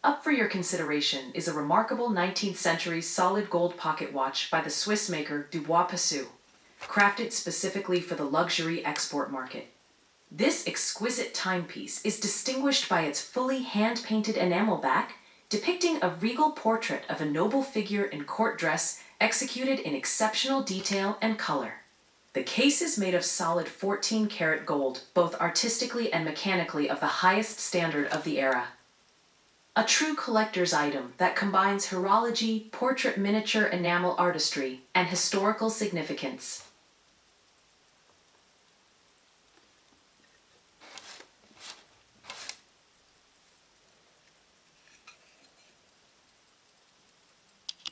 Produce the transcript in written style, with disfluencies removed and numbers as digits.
Up for your consideration is a remarkable 19th century solid gold pocket watch by the Swiss maker Dubois Passou, crafted specifically for the luxury export market. This exquisite timepiece is distinguished by its fully hand-painted enamel back, depicting a regal portrait of a noble figure in court dress executed in exceptional detail and color. The case is made of solid 14-karat gold, both artistically and mechanically of the highest standard of the era. A true collector's item that combines horology, portrait miniature enamel artistry, and historical significance.